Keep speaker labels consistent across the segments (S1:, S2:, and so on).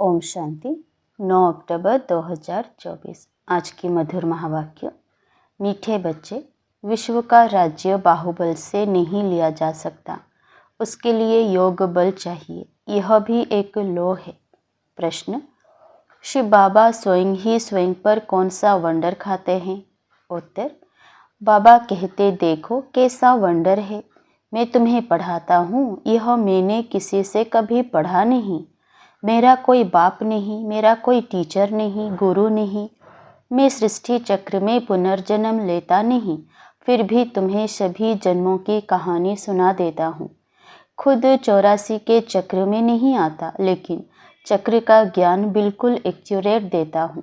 S1: ओम शांति। 9 अक्टूबर 2024। आज की मधुर महावाक्य। मीठे बच्चे, विश्व का राज्य बाहुबल से नहीं लिया जा सकता, उसके लिए योग बल चाहिए। यह भी एक लौ है। प्रश्न, शिव बाबा स्वयं ही स्वयं पर कौन सा वंडर खाते हैं? उत्तर, बाबा कहते देखो कैसा वंडर है, मैं तुम्हें पढ़ाता हूँ। यह मैंने किसी से कभी पढ़ा नहीं। मेरा कोई बाप नहीं, मेरा कोई टीचर नहीं, गुरु नहीं। मैं सृष्टि चक्र में पुनर्जन्म लेता नहीं, फिर भी तुम्हें सभी जन्मों की कहानी सुना देता हूँ। खुद 84 के चक्र में नहीं आता, लेकिन चक्र का ज्ञान बिल्कुल एक्यूरेट देता हूँ।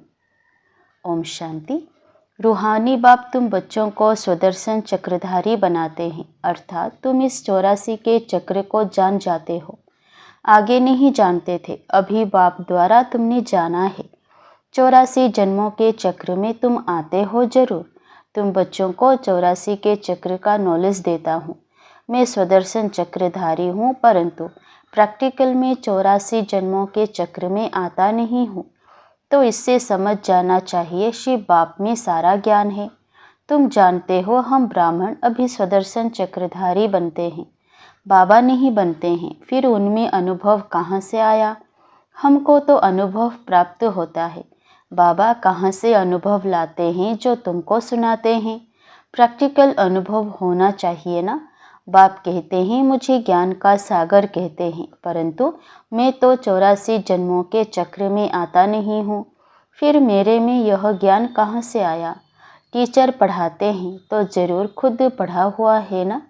S1: ओम शांति। रूहानी बाप तुम बच्चों को स्वदर्शन चक्रधारी बनाते हैं, अर्थात तुम इस 84 के चक्र को जान जाते हो। आगे नहीं जानते थे, अभी बाप द्वारा तुमने जाना है। 84 जन्मों के चक्र में तुम आते हो जरूर। तुम बच्चों को 84 के चक्र का नॉलेज देता हूँ। मैं स्वदर्शन चक्रधारी हूँ, परंतु प्रैक्टिकल में 84 जन्मों के चक्र में आता नहीं हूँ। तो इससे समझ जाना चाहिए शिव बाप में सारा ज्ञान है। तुम जानते हो हम ब्राह्मण अभी स्वदर्शन चक्रधारी बनते हैं, बाबा नहीं बनते हैं। फिर उनमें अनुभव कहाँ से आया? हमको तो अनुभव प्राप्त होता है। बाबा कहाँ से अनुभव लाते हैं जो तुमको सुनाते हैं? प्रैक्टिकल अनुभव होना चाहिए ना। बाप कहते हैं मुझे ज्ञान का सागर कहते हैं, परंतु मैं तो 84 जन्मों के चक्र में आता नहीं हूँ। फिर मेरे में यह ज्ञान कहाँ से आया? टीचर पढ़ाते हैं तो ज़रूर खुद पढ़ा हुआ है ना।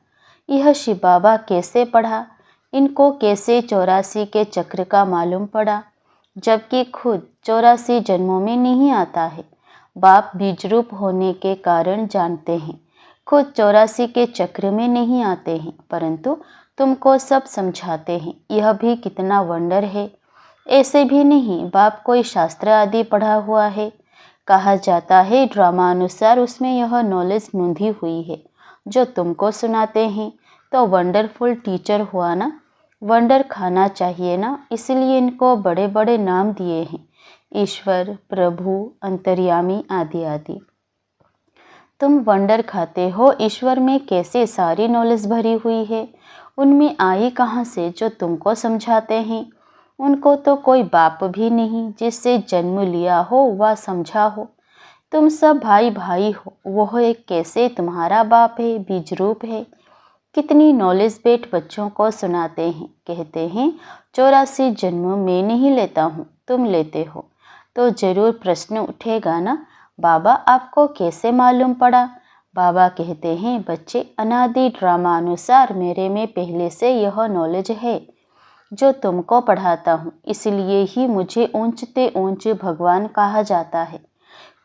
S1: यह शिव बाबा कैसे पढ़ा? इनको कैसे 84 के चक्र का मालूम पड़ा, जबकि खुद 84 जन्मों में नहीं आता है? बाप बीज रूप होने के कारण जानते हैं। खुद 84 के चक्र में नहीं आते हैं, परंतु तुमको सब समझाते हैं। यह भी कितना वंडर है। ऐसे भी नहीं बाप कोई शास्त्र आदि पढ़ा हुआ है। कहा जाता है ड्रामा अनुसार उसमें यह नॉलेज नूंधी हुई है जो तुमको सुनाते हैं। तो वंडरफुल टीचर हुआ ना। वंडर खाना चाहिए ना, इसलिए इनको बड़े बड़े नाम दिए हैं, ईश्वर, प्रभु, अंतर्यामी आदि आदि। तुम वंडर खाते हो, ईश्वर में कैसे सारी नॉलेज भरी हुई है, उनमें आई कहाँ से जो तुमको समझाते हैं? उनको तो कोई बाप भी नहीं जिससे जन्म लिया हो व समझा हो। तुम सब भाई भाई हो, वह एक कैसे तुम्हारा बाप है, बीज रूप है। कितनी नॉलेज बेट बच्चों को सुनाते हैं। कहते हैं 84 जन्म मैं नहीं लेता हूँ, तुम लेते हो। तो जरूर प्रश्न उठेगा ना, बाबा आपको कैसे मालूम पड़ा? बाबा कहते हैं बच्चे, अनादि ड्रामा अनुसार मेरे में पहले से यह नॉलेज है जो तुमको पढ़ाता हूँ, इसलिए ही मुझे ऊंचते ऊंच भगवान कहा जाता है।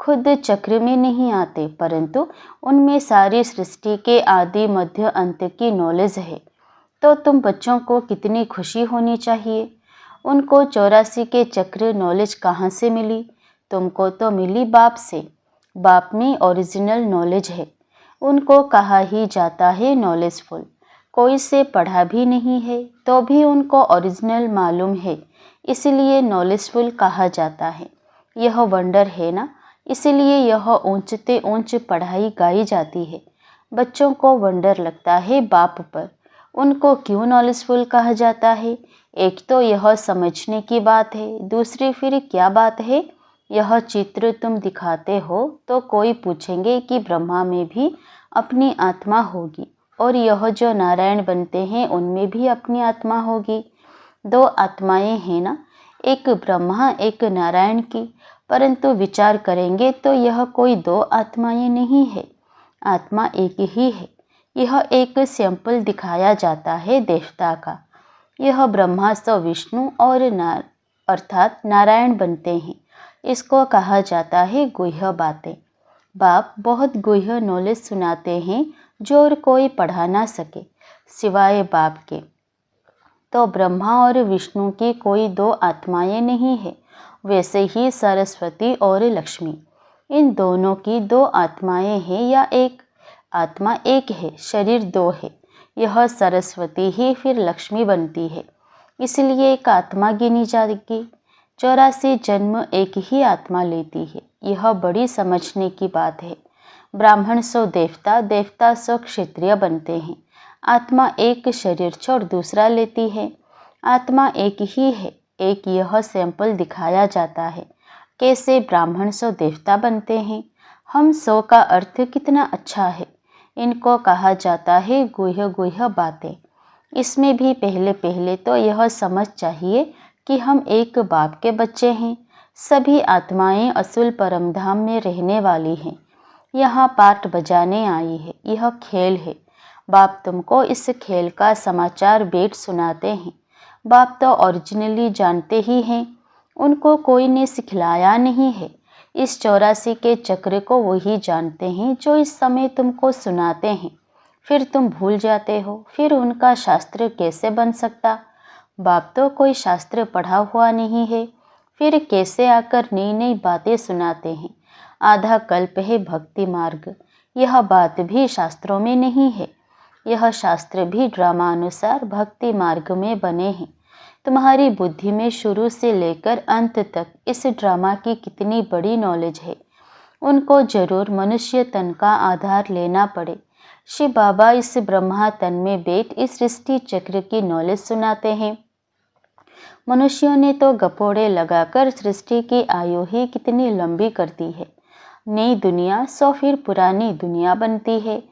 S1: खुद चक्र में नहीं आते, परंतु उनमें सारी सृष्टि के आदि मध्य अंत की नॉलेज है। तो तुम बच्चों को कितनी खुशी होनी चाहिए। उनको 84 के चक्र नॉलेज कहाँ से मिली? तुमको तो मिली बाप से। बाप में ओरिजिनल नॉलेज है। उनको कहा ही जाता है नॉलेजफुल। कोई से पढ़ा भी नहीं है तो भी उनको ओरिजिनल मालूम है, इसलिए नॉलेजफुल कहा जाता है। यह वंडर है ना, इसलिए यह ऊंचते ऊंच पढ़ाई गाई जाती है। बच्चों को वंडर लगता है बाप पर। उनको क्यों नॉलेजफुल कहा जाता है? एक तो यह समझने की बात है, दूसरी फिर क्या बात है? यह चित्र तुम दिखाते हो तो कोई पूछेंगे कि ब्रह्मा में भी अपनी आत्मा होगी, और यह जो नारायण बनते हैं उनमें भी अपनी आत्मा होगी। 2 आत्माएं हैं ना, एक ब्रह्मा एक नारायण की। परंतु विचार करेंगे तो यह कोई 2 आत्माएं नहीं है, आत्मा एक ही है। यह एक सैंपल दिखाया जाता है देवता का। यह ब्रह्मा से विष्णु और अर्थात नारायण बनते हैं। इसको कहा जाता है गुह्य बातें। बाप बहुत गुह्य नॉलेज सुनाते हैं जो और कोई पढ़ा ना सके सिवाय बाप के। तो ब्रह्मा और विष्णु की कोई 2 आत्माएं नहीं है। वैसे ही सरस्वती और लक्ष्मी, इन दोनों की 2 आत्माएं हैं या एक आत्मा एक है, शरीर 2 है। यह सरस्वती ही फिर लक्ष्मी बनती है, इसलिए एक आत्मा गिनी जाएगी। 84 जन्म एक ही आत्मा लेती है। यह बड़ी समझने की बात है। ब्राह्मण सो देवता, देवता सो क्षत्रिय बनते हैं। आत्मा एक शरीर छोड़ दूसरा लेती है। आत्मा एक ही है। एक यह सैंपल दिखाया जाता है कैसे ब्राह्मण सो देवता बनते हैं। हम सो का अर्थ कितना अच्छा है। इनको कहा जाता है गुह्य गुह्य बातें। इसमें भी पहले पहले तो यह समझ चाहिए कि हम एक बाप के बच्चे हैं। सभी आत्माएं असुल परमधाम में रहने वाली हैं। यहाँ पाठ बजाने आई है। यह खेल है। बाप तुमको इस खेल का समाचार बेट सुनाते हैं। बाप तो ओरिजिनली जानते ही हैं। उनको कोई ने सिखलाया नहीं है। इस 84 के चक्र को वही जानते हैं जो इस समय तुमको सुनाते हैं। फिर तुम भूल जाते हो। फिर उनका शास्त्र कैसे बन सकता? बाप तो कोई शास्त्र पढ़ा हुआ नहीं है। फिर कैसे आकर नई नई बातें सुनाते हैं? आधा कल्प है भक्ति मार्ग। यह बात भी शास्त्रों में नहीं है। यह शास्त्र भी ड्रामानुसार भक्ति मार्ग में बने हैं। तुम्हारी बुद्धि में शुरू से लेकर अंत तक इस ड्रामा की कितनी बड़ी नॉलेज है। उनको जरूर मनुष्य तन का आधार लेना पड़े। शिव बाबा इस ब्रह्मा तन में बैठ इस सृष्टि चक्र की नॉलेज सुनाते हैं। मनुष्यों ने तो गपोड़े लगाकर सृष्टि की आयु ही कितनी लंबी कर दी है। नई दुनिया सो फिर पुरानी दुनिया बनती है।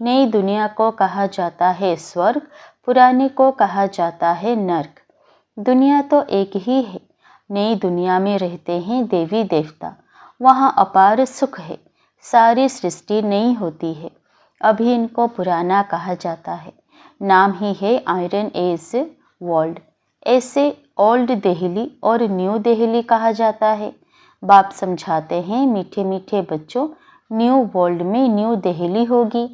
S1: नई दुनिया को कहा जाता है स्वर्ग, पुरानी को कहा जाता है नर्क। दुनिया तो एक ही है। नई दुनिया में रहते हैं देवी देवता। वहाँ अपार सुख है। सारी सृष्टि नई होती है। अभी इनको पुराना कहा जाता है। नाम ही है आयरन एज वर्ल्ड। ऐसे ओल्ड दिल्ली और न्यू दिल्ली कहा जाता है। बाप समझाते हैं मीठे मीठे बच्चों, न्यू वर्ल्ड में न्यू दिल्ली होगी।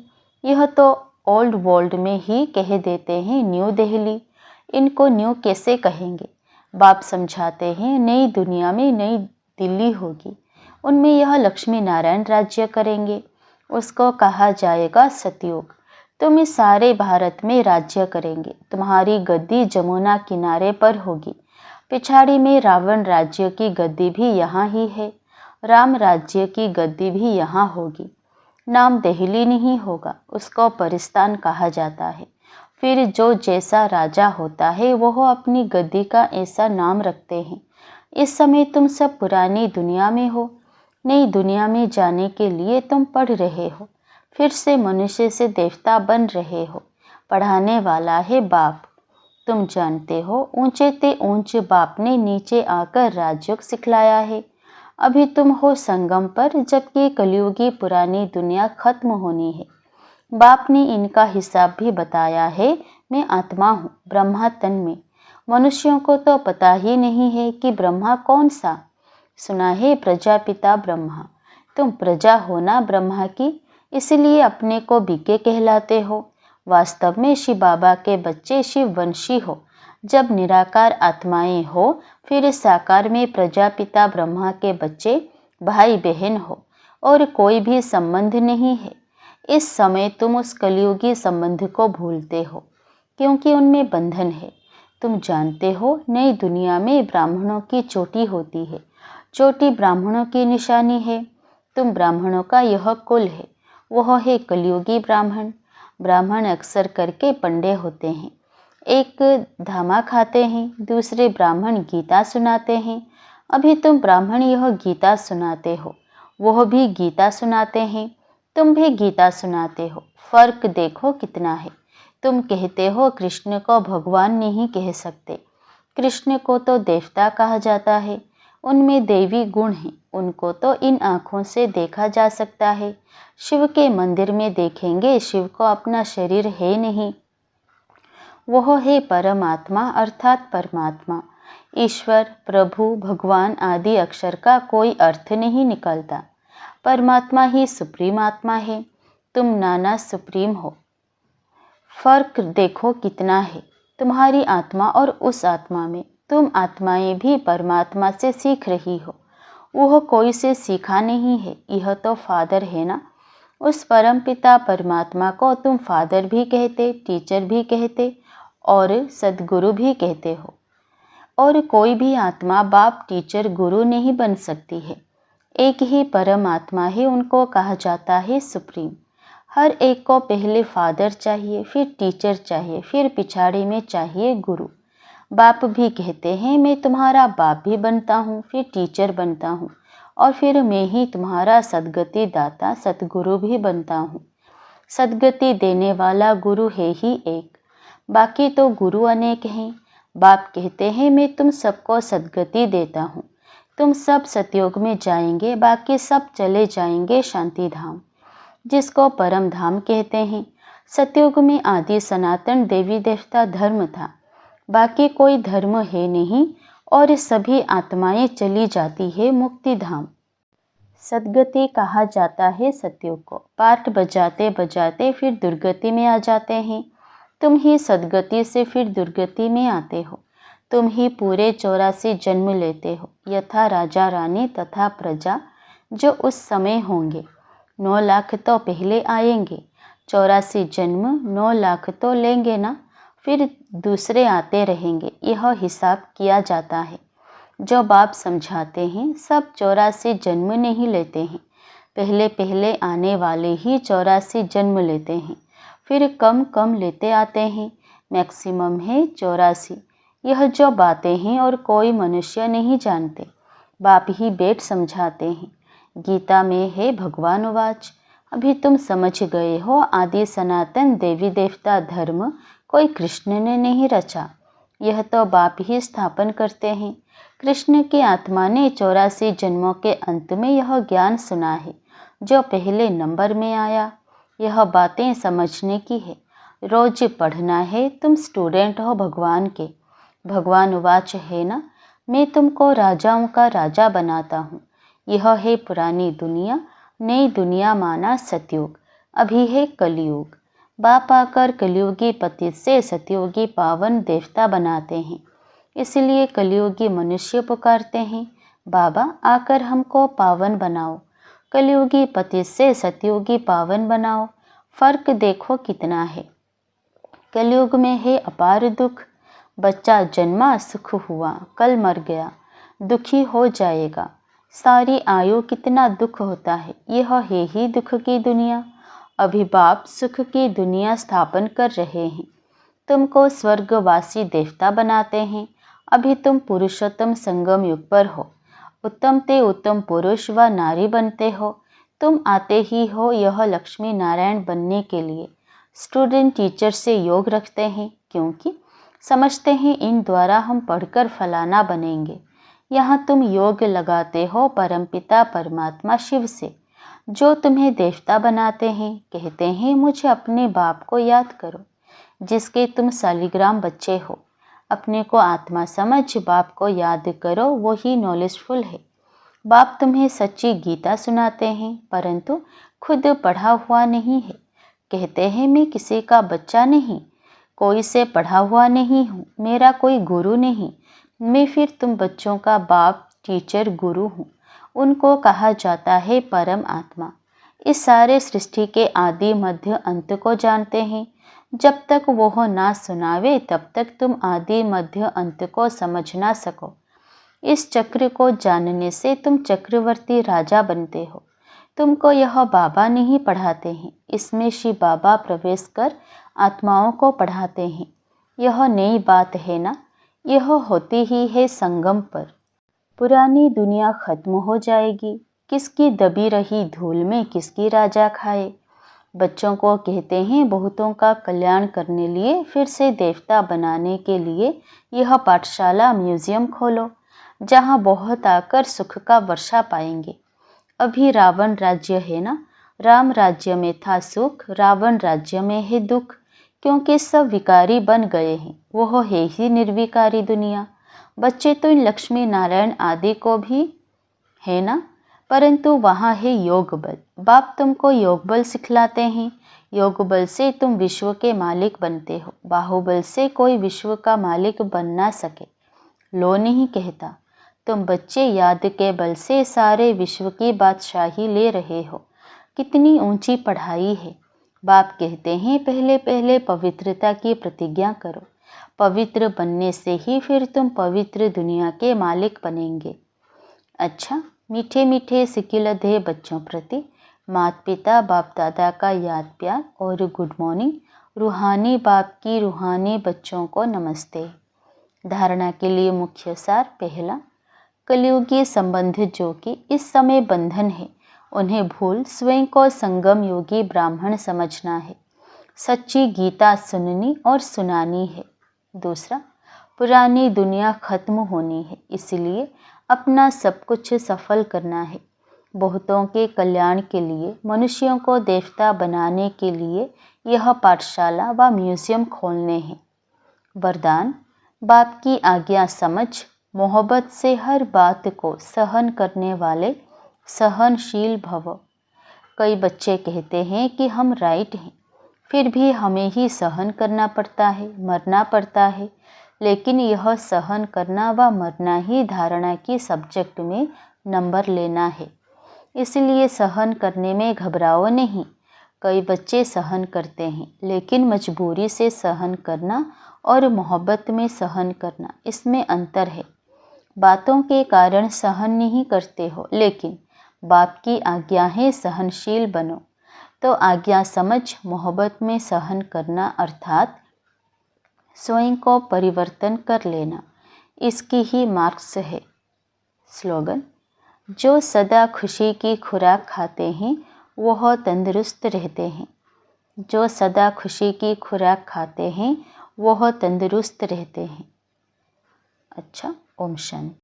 S1: यह तो ओल्ड वर्ल्ड में ही कह देते हैं न्यू दिल्ली। इनको न्यू कैसे कहेंगे? बाप समझाते हैं नई दुनिया में नई दिल्ली होगी। उनमें यह लक्ष्मी नारायण राज्य करेंगे। उसको कहा जाएगा सतयुग। तुम इस सारे भारत में राज्य करेंगे। तुम्हारी गद्दी जमुना किनारे पर होगी। पिछाड़ी में रावण राज्य की गद्दी भी यहाँ ही है। राम राज्य की गद्दी भी यहाँ होगी। नाम दिल्ली नहीं होगा, उसको परिस्तान कहा जाता है। फिर जो जैसा राजा होता है वह अपनी गद्दी का ऐसा नाम रखते हैं। इस समय तुम सब पुरानी दुनिया में हो। नई दुनिया में जाने के लिए तुम पढ़ रहे हो। फिर से मनुष्य से देवता बन रहे हो। पढ़ाने वाला है बाप। तुम जानते हो ऊंचे ते ऊंच बाप ने नीचे आकर राजयोग सिखलाया है। अभी तुम हो संगम पर, जबकि कलयुगी पुरानी दुनिया खत्म होनी है। बाप ने इनका हिसाब भी बताया है। मैं आत्मा हूँ ब्रह्मा तन में। मनुष्यों को तो पता ही नहीं है कि ब्रह्मा कौन सा। सुना है प्रजापिता ब्रह्मा। तुम प्रजा हो ना ब्रह्मा की, इसलिए अपने को बीके कहलाते हो। वास्तव में शिव बाबा के बच्चे शिववंशी हो। जब निराकार आत्माएं हो, फिर साकार में प्रजापिता ब्रह्मा के बच्चे भाई बहन हो और कोई भी संबंध नहीं है। इस समय तुम उस कलयुगी संबंध को भूलते हो क्योंकि उनमें बंधन है। तुम जानते हो नई दुनिया में ब्राह्मणों की चोटी होती है। चोटी ब्राह्मणों की निशानी है। तुम ब्राह्मणों का यह कुल है। वह है कलयुगी ब्राह्मण। ब्राह्मण अक्सर करके पंडे होते हैं। एक धामा खाते हैं, दूसरे ब्राह्मण गीता सुनाते हैं। अभी तुम ब्राह्मण यह गीता सुनाते हो, वह भी गीता सुनाते हैं। तुम भी गीता सुनाते हो। फर्क देखो कितना है। तुम कहते हो कृष्ण को भगवान नहीं कह सकते। कृष्ण को तो देवता कहा जाता है। उनमें देवी गुण हैं। उनको तो इन आँखों से देखा जा सकता है। शिव के मंदिर में देखेंगे, शिव को अपना शरीर है नहीं। वह है परमात्मा अर्थात परमात्मा। ईश्वर, प्रभु, भगवान आदि अक्षर का कोई अर्थ नहीं निकलता। परमात्मा ही सुप्रीम आत्मा है। तुम नाना सुप्रीम हो। फर्क देखो कितना है तुम्हारी आत्मा और उस आत्मा में। तुम आत्माएं भी परमात्मा से सीख रही हो। वह कोई से सीखा नहीं है। यह तो फादर है ना। उस परम पिता परमात्मा को तुम फादर भी कहते, टीचर भी कहते और सद्गुरु भी कहते हो। और कोई भी आत्मा बाप, टीचर, गुरु नहीं बन सकती है। एक ही परमात्मा है, उनको कहा जाता है सुप्रीम। हर एक को पहले फादर चाहिए, फिर टीचर चाहिए, फिर पिछाड़ी में चाहिए गुरु। बाप भी कहते हैं मैं तुम्हारा बाप भी बनता हूँ, फिर टीचर बनता हूँ, और फिर मैं ही तुम्हारा सद्गति दाता, सतगुरु भी बनता हूँ। सद्गति देने वाला गुरु है ही एक, बाकी तो गुरु अनेक हैं। बाप कहते हैं मैं तुम सबको सद्गति देता हूँ। तुम सब सतयुग में जाएंगे, बाकी सब चले जाएंगे शांति धाम, जिसको परम धाम कहते हैं। सतयुग में आदि सनातन देवी देवता धर्म था, बाकी कोई धर्म है नहीं, और सभी आत्माएं चली जाती है मुक्ति धाम। सद्गति कहा जाता है सतयुग को। पाठ बजाते बजाते फिर दुर्गति में आ जाते हैं। तुम ही सद्गति से फिर दुर्गति में आते हो। तुम ही पूरे 84 जन्म लेते हो, यथा राजा रानी तथा प्रजा जो उस समय होंगे। 9 लाख तो पहले आएंगे, 84 जन्म 9 लाख तो लेंगे ना, फिर दूसरे आते रहेंगे। यह हिसाब किया जाता है। जो बाप समझाते हैं सब 84 जन्म नहीं लेते हैं, पहले पहले आने वाले ही 84 जन्म लेते हैं, फिर कम कम लेते आते हैं। मैक्सिमम है 84। यह जो बातें हैं और कोई मनुष्य नहीं जानते, बाप ही बैठ समझाते हैं। गीता में है भगवान वाच, अभी तुम समझ गए हो आदि सनातन देवी देवता धर्म कोई कृष्ण ने नहीं रचा, यह तो बाप ही स्थापन करते हैं। कृष्ण की आत्मा ने 84 जन्मों के अंत में यह ज्ञान सुना है जो पहले नंबर में आया। यह बातें समझने की है, रोज पढ़ना है। तुम स्टूडेंट हो भगवान के। भगवान वाच है ना, मैं तुमको राजाओं का राजा बनाता हूँ। यह है पुरानी दुनिया, नई दुनिया माना सतयुग, अभी है कलयुग। बाप आकर कलयुगी पति से सतयुगी पावन देवता बनाते हैं, इसलिए कलयुगी मनुष्य पुकारते हैं बाबा आकर हमको पावन बनाओ। कलयुगी पति से सतयुगी पावन बनाओ। फर्क देखो कितना है। कलयुग में है अपार दुख। बच्चा जन्मा सुख हुआ, कल मर गया दुखी हो जाएगा। सारी आयु कितना दुख होता है। यह है ही दुख की दुनिया। अभी बाप सुख की दुनिया स्थापन कर रहे हैं। तुमको स्वर्गवासी देवता बनाते हैं। अभी तुम पुरुषोत्तम संगम युग पर हो। उत्तम ते उत्तम पुरुष व नारी बनते हो। तुम आते ही हो यह लक्ष्मी नारायण बनने के लिए। स्टूडेंट टीचर से योग रखते हैं, क्योंकि समझते हैं इन द्वारा हम पढ़कर फलाना बनेंगे। यहाँ तुम योग लगाते हो परमपिता परमात्मा शिव से, जो तुम्हें देवता बनाते हैं। कहते हैं मुझे अपने बाप को याद करो, जिसके तुम शालिग्राम बच्चे हो। अपने को आत्मा समझ बाप को याद करो, वही नॉलेजफुल है। बाप तुम्हें सच्ची गीता सुनाते हैं, परंतु खुद पढ़ा हुआ नहीं है। कहते हैं मैं किसी का बच्चा नहीं, कोई से पढ़ा हुआ नहीं हूँ, मेरा कोई गुरु नहीं। मैं फिर तुम बच्चों का बाप, टीचर, गुरु हूँ। उनको कहा जाता है परम आत्मा। इस सारे सृष्टि के आदि मध्य अंत को जानते हैं। जब तक वो ना सुनावे तब तक तुम आदि मध्य अंत को समझ ना सको। इस चक्र को जानने से तुम चक्रवर्ती राजा बनते हो। तुमको यह बाबा नहीं पढ़ाते हैं, इसमें शिव बाबा प्रवेश कर आत्माओं को पढ़ाते हैं। यह नई बात है ना, यह होती ही है संगम पर। पुरानी दुनिया खत्म हो जाएगी। किसकी दबी रही धूल में किसकी राजा खाए। बच्चों को कहते हैं बहुतों का कल्याण करने लिए, फिर से देवता बनाने के लिए यह पाठशाला म्यूजियम खोलो, जहाँ बहुत आकर सुख का वर्षा पाएंगे। अभी रावण राज्य है ना, राम राज्य में था सुख, रावण राज्य में है दुख, क्योंकि सब विकारी बन गए हैं। वह है ही निर्विकारी दुनिया। बच्चे तो इन लक्ष्मी नारायण आदि को भी है ना, परंतु वहाँ है योग बल। बाप तुमको योग बल सिखलाते हैं। योग बल से तुम विश्व के मालिक बनते हो। बाहुबल से कोई विश्व का मालिक बन ना सके। लो नहीं कहता, तुम बच्चे याद के बल से सारे विश्व की बादशाही ले रहे हो। कितनी ऊंची पढ़ाई है। बाप कहते हैं पहले पहले पवित्रता की प्रतिज्ञा करो, पवित्र बनने से ही फिर तुम पवित्र दुनिया के मालिक बनेंगे। अच्छा, मीठे मीठे सिकिलधे बच्चों प्रति माता पिता बाप दादा का याद प्यार और गुड मॉर्निंग। रूहानी बाप की रूहानी बच्चों को नमस्ते। धारणा के लिए मुख्य सार। पहला, कलयुगी संबंध जो कि इस समय बंधन है, उन्हें भूल स्वयं को संगम योगी ब्राह्मण समझना है। सच्ची गीता सुननी और सुनानी है। दूसरा, पुरानी दुनिया खत्म होनी है, इसलिए अपना सब कुछ सफल करना है। बहुतों के कल्याण के लिए, मनुष्यों को देवता बनाने के लिए यह पाठशाला व म्यूजियम खोलने हैं। वरदान, बाप की आज्ञा समझ मोहब्बत से हर बात को सहन करने वाले सहनशील भव। कई बच्चे कहते हैं कि हम राइट हैं, फिर भी हमें ही सहन करना पड़ता है, मरना पड़ता है। लेकिन यह सहन करना व मरना ही धारणा की सब्जेक्ट में नंबर लेना है, इसलिए सहन करने में घबराओ नहीं। कई बच्चे सहन करते हैं, लेकिन मजबूरी से सहन करना और मोहब्बत में सहन करना, इसमें अंतर है। बातों के कारण सहन नहीं करते हो, लेकिन बाप की आज्ञा है सहनशील बनो, तो आज्ञा समझ मोहब्बत में सहन करना अर्थात स्वयं को परिवर्तन कर लेना, इसकी ही मार्क्स है। स्लोगन, जो सदा खुशी की खुराक खाते हैं वह तंदुरुस्त रहते हैं। जो सदा खुशी की खुराक खाते हैं वह तंदुरुस्त रहते हैं। अच्छा, ओम शांति।